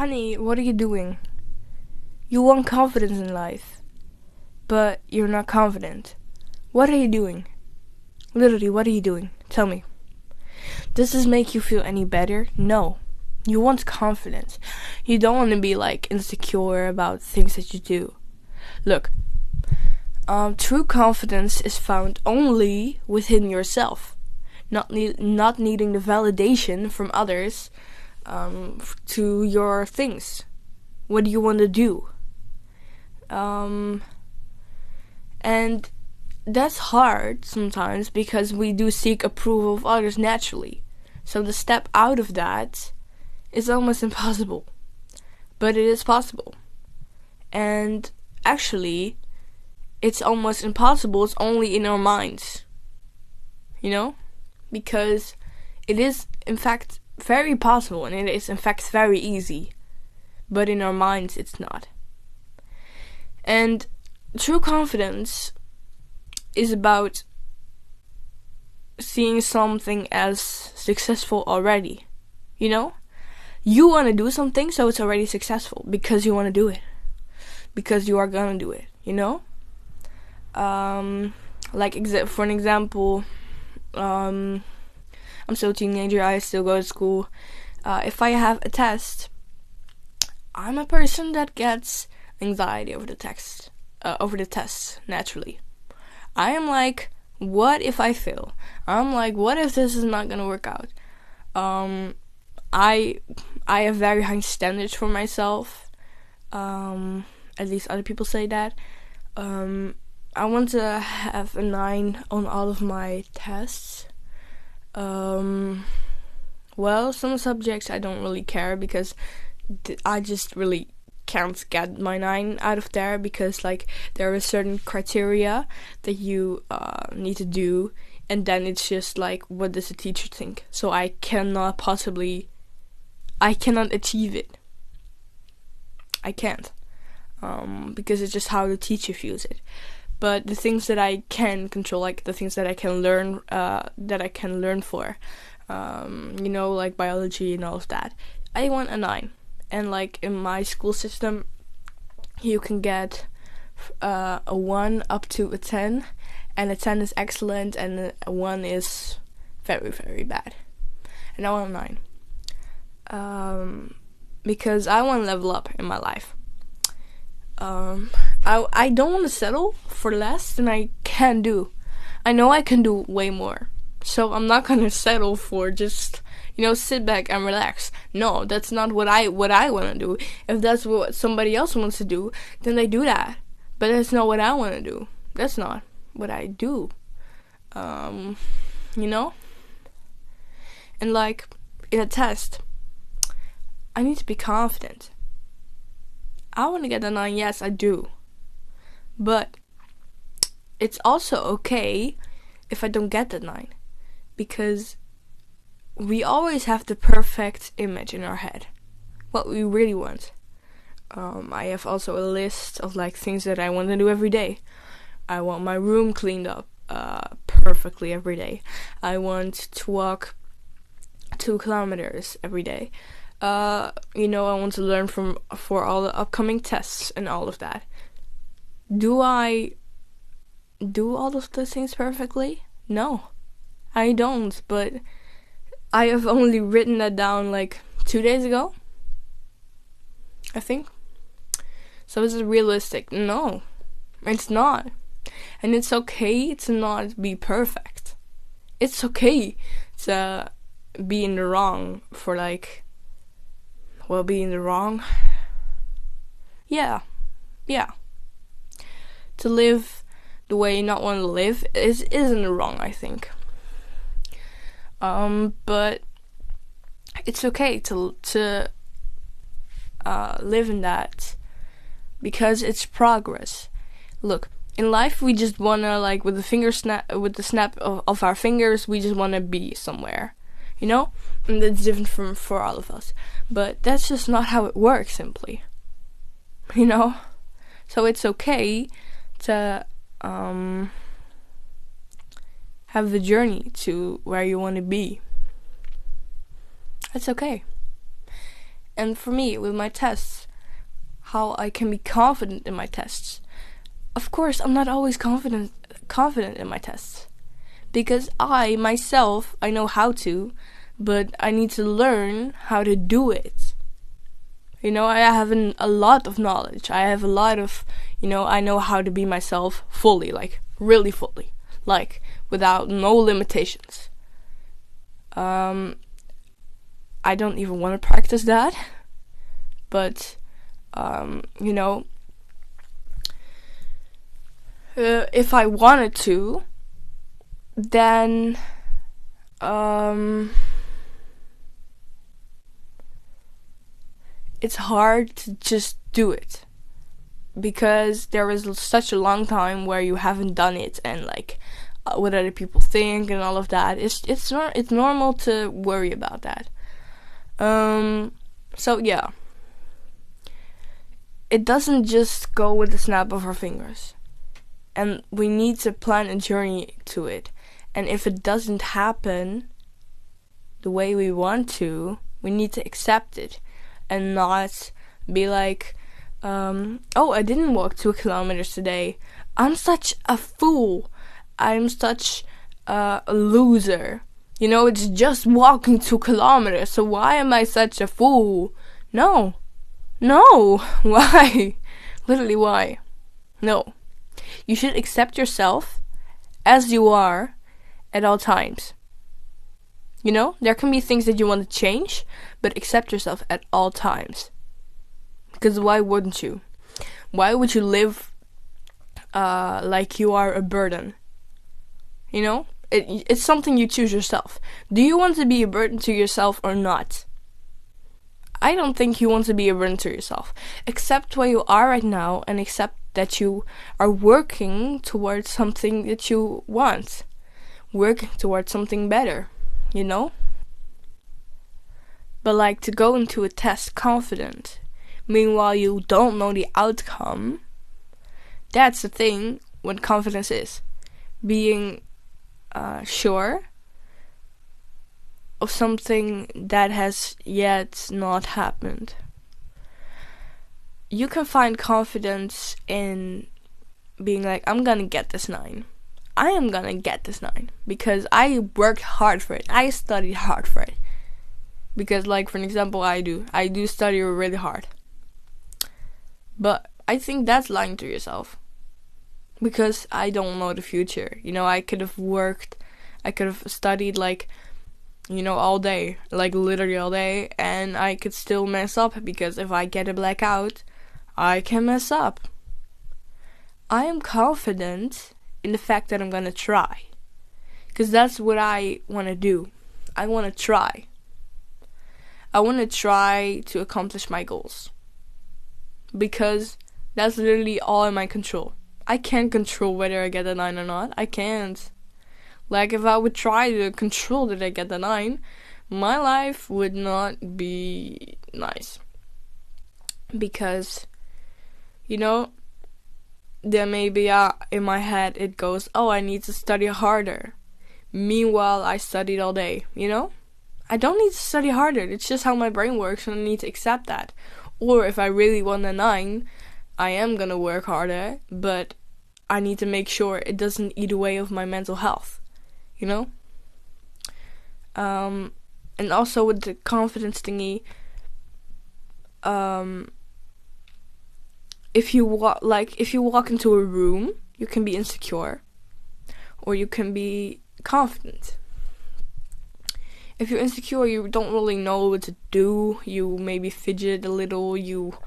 Honey, what are you doing? You want confidence in life, but you're not confident. What are you doing? Literally, what are you doing? Tell me. Does this make you feel any better? No. You want confidence. You don't want to be insecure about things that you do. Look, true confidence is found only within yourself. Not needing the validation from others to your things. What do you want to do? And that's hard sometimes because we do seek approval of others naturally. So the step out of that is almost impossible. But it is possible. And actually, it's almost impossible. It's only in our minds. You know? Because it is, in fact, very possible. And it is, in fact, very easy. But in our minds, it's not. And true confidence is about seeing something as successful already. You know? You want to do something, so it's already successful. Because you want to do it. Because you are going to do it. You know? For an example, I'm still a teenager. I still go to school. If I have a test, I'm a person that gets anxiety over the tests naturally. I am like, what if I fail? I'm like, what if this is not gonna work out? I have very high standards for myself. At least other people say that. I want to have a 9 on all of my tests. Well, some subjects I don't really care because I just really can't get my 9 out of there because there are certain criteria that you need to do, and then it's just what does the teacher think? So I cannot achieve it. I can't. Because it's just how the teacher views it. But the things that I can control, the things that I can learn, for, biology and all of that, I want a 9. And in my school system, you can get a 1 up to a 10, and a 10 is excellent, and a 1 is very, very bad. And I want a 9. Because I want to level up in my life. I don't want to settle for less than I can do. I know I can do way more. So I'm not going to settle for just, sit back and relax. No, that's not what I want to do. If that's what somebody else wants to do, then they do that. But that's not what I want to do. That's not what I do. And in a test, I need to be confident. I want to get a 9, yes, I do. But it's also okay if I don't get the 9. Because we always have the perfect image in our head. What we really want. I have also a list of things that I want to do every day. I want my room cleaned up perfectly every day. I want to walk 2 kilometers every day. I want to learn for all the upcoming tests and all of that. Do I do all of those things perfectly? No, I don't, but I have only written that down 2 days ago, I think. So is it realistic? No, it's not. And it's okay to not be perfect. It's okay to be in the wrong for be in the wrong. Yeah. To live the way you not want to live isn't wrong, I think. But it's okay to live in that because it's progress. Look, in life we just wanna with the snap of our fingers, we just wanna be somewhere. And that's different for all of us. But that's just not how it works, simply. So it's okay to have the journey to where you want to be. It's okay. And for me, with my tests, how I can be confident in my tests. Of course, I'm not always confident in my tests. Because I, myself, I know how to, but I need to learn how to do it. I have a lot of knowledge. I have a lot of, I know how to be myself fully, like really fully, like without no limitations. I don't even want to practice that, but, if I wanted to, then, it's hard to just do it because there is such a long time where you haven't done it, and like what other people think and all of that. It's normal to worry about that. So yeah, it doesn't just go with the snap of our fingers, and we need to plan a journey to it. And if it doesn't happen the way we want to, we need to accept it. And not be like, oh, I didn't walk 2 kilometers today. I'm such a fool. I'm such a loser. It's just walking 2 kilometers. So why am I such a fool? No. Why? Literally, why? No. You should accept yourself as you are at all times. There can be things that you want to change, but accept yourself at all times. Because why wouldn't you? Why would you live like you are a burden? It's something you choose yourself. Do you want to be a burden to yourself or not? I don't think you want to be a burden to yourself. Accept where you are right now and accept that you are working towards something that you want. Working towards something better. But like to go into a test confident, meanwhile you don't know the outcome, that's the thing what confidence is. Being sure of something that has yet not happened. You can find confidence in being like, I'm gonna get this 9. I am gonna get this 9 because I worked hard for it. I studied hard for it. Because, like, for an example, I do study really hard. But I think that's lying to yourself. Because I don't know the future. I could have studied, like, all day. Like, literally all day. And I could still mess up. Because if I get a blackout, I can mess up. I am confident in the fact that I'm gonna try. Because that's what I want to do. I want to try. I want to try to accomplish my goals. Because that's literally all in my control. I can't control whether I get a 9 or not. I can't. Like, if I would try to control that I get the 9, my life would not be nice. Because, then maybe in my head it goes, oh, I need to study harder. Meanwhile, I studied all day, I don't need to study harder. It's just how my brain works, and I need to accept that. Or if I really want a 9, I am gonna work harder, but I need to make sure it doesn't eat away of my mental health, And also with the confidence thingy, if you walk into a room, you can be insecure, or you can be confident. If you're insecure, you don't really know what to do. You maybe fidget a little. You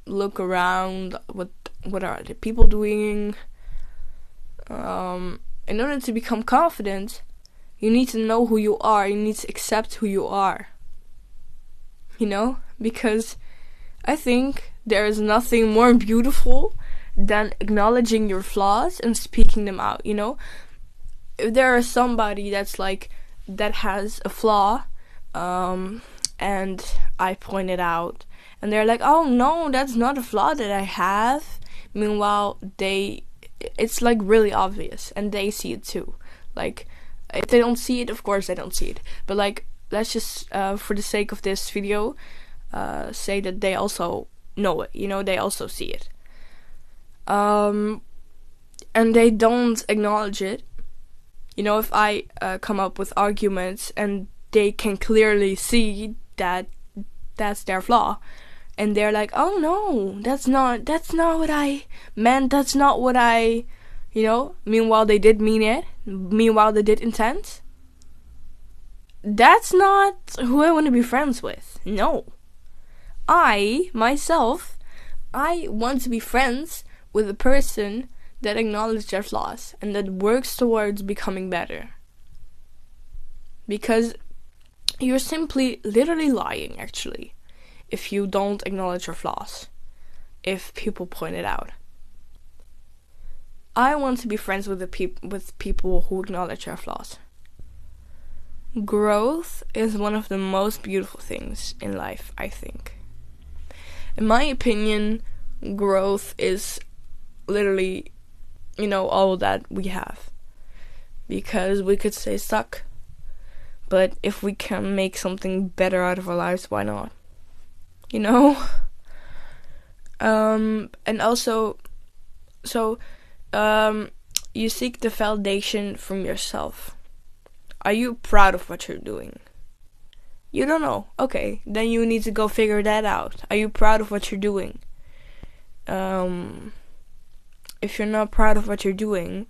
look around. What are the people doing? In order to become confident, you need to know who you are. You need to accept who you are. Because I think there is nothing more beautiful than acknowledging your flaws and speaking them out. If there is somebody that has a flaw, and I point it out, and they're like, oh no, that's not a flaw that I have. Meanwhile, it's like really obvious, and they see it too. Like, if they don't see it, of course they don't see it. But like, let's just, for the sake of this video, say that they also know it. They also see it. And they don't acknowledge it. If I come up with arguments and they can clearly see that that's their flaw, and they're like, oh no, that's not what I meant, that's not what I, meanwhile they did mean it, meanwhile they did intend, that's not who I want to be friends with. No. I, myself, I want to be friends with a person that acknowledges their flaws and that works towards becoming better. Because you're simply literally lying, actually, if you don't acknowledge your flaws, if people point it out. I want to be friends with people who acknowledge their flaws. Growth is one of the most beautiful things in life, I think. In my opinion, growth is literally, all that we have. Because we could stay stuck. But if we can make something better out of our lives, why not? And also, you seek the validation from yourself. Are you proud of what you're doing? You don't know. Okay, then you need to go figure that out. Are you proud of what you're doing? If you're not proud of what you're doing,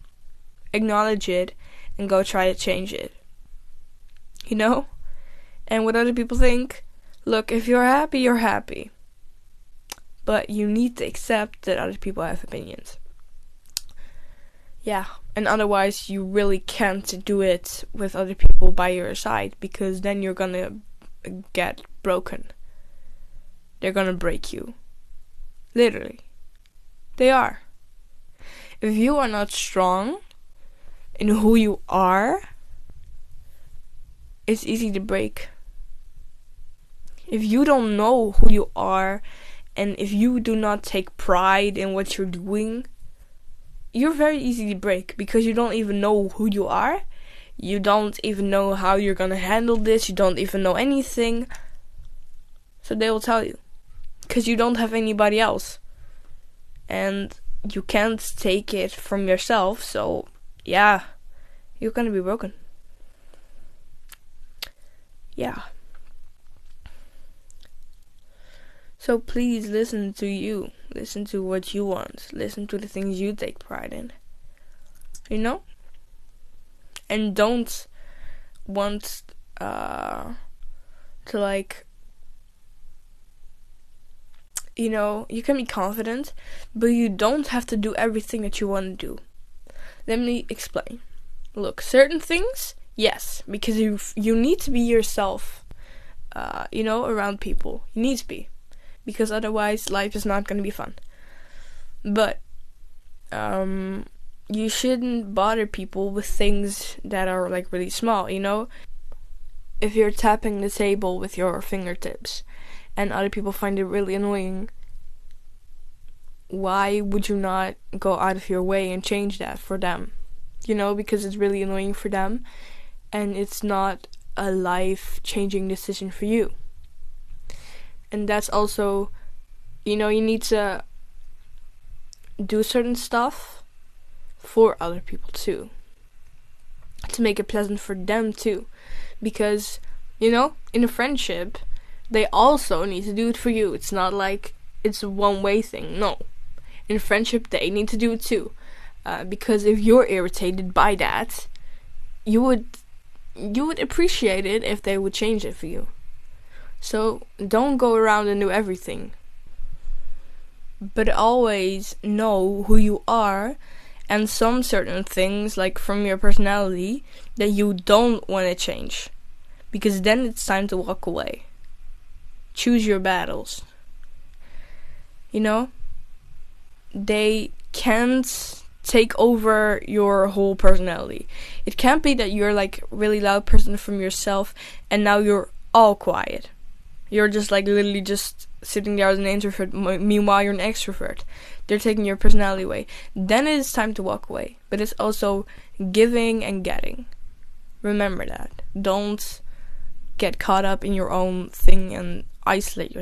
acknowledge it and go try to change it. And what other people think, look, if you're happy, you're happy. But you need to accept that other people have opinions. Yeah, and otherwise you really can't do it with other people by your side, because then you're gonna get broken. They're gonna break you. Literally. They are. If you are not strong in who you are, it's easy to break. If you don't know who you are, and if you do not take pride in what you're doing, you're very easy to break, because you don't even know who you are. You don't even know how you're gonna handle this. You don't even know anything. So they will tell you, because you don't have anybody else. And you can't take it from yourself, so yeah, you're gonna be broken. Yeah. So please listen to you. Listen to what you want. Listen to the things you take pride in. And don't want to you can be confident, but you don't have to do everything that you want to do. Let me explain. Look, certain things, yes, because you need to be yourself, around people. You need to be. Because otherwise life is not going to be fun. But you shouldn't bother people with things that are like really small, If you're tapping the table with your fingertips and other people find it really annoying, why would you not go out of your way and change that for them? Because it's really annoying for them and it's not a life-changing decision for you. And that's also, you need to do certain stuff for other people too. To make it pleasant for them too. Because, in a friendship, they also need to do it for you. It's not like it's a one-way thing. No. In a friendship, they need to do it too. Because if you're irritated by that, you would appreciate it if they would change it for you. So don't go around and do everything. But always know who you are, and some certain things, like from your personality, that you don't want to change. Because then it's time to walk away. Choose your battles. They can't take over your whole personality. It can't be that you're like really loud person from yourself and now you're all quiet. You're just like literally just sitting there as an introvert, meanwhile you're an extrovert. They're taking your personality away. Then it is time to walk away. But it's also giving and getting. Remember that. Don't get caught up in your own thing and isolate yourself.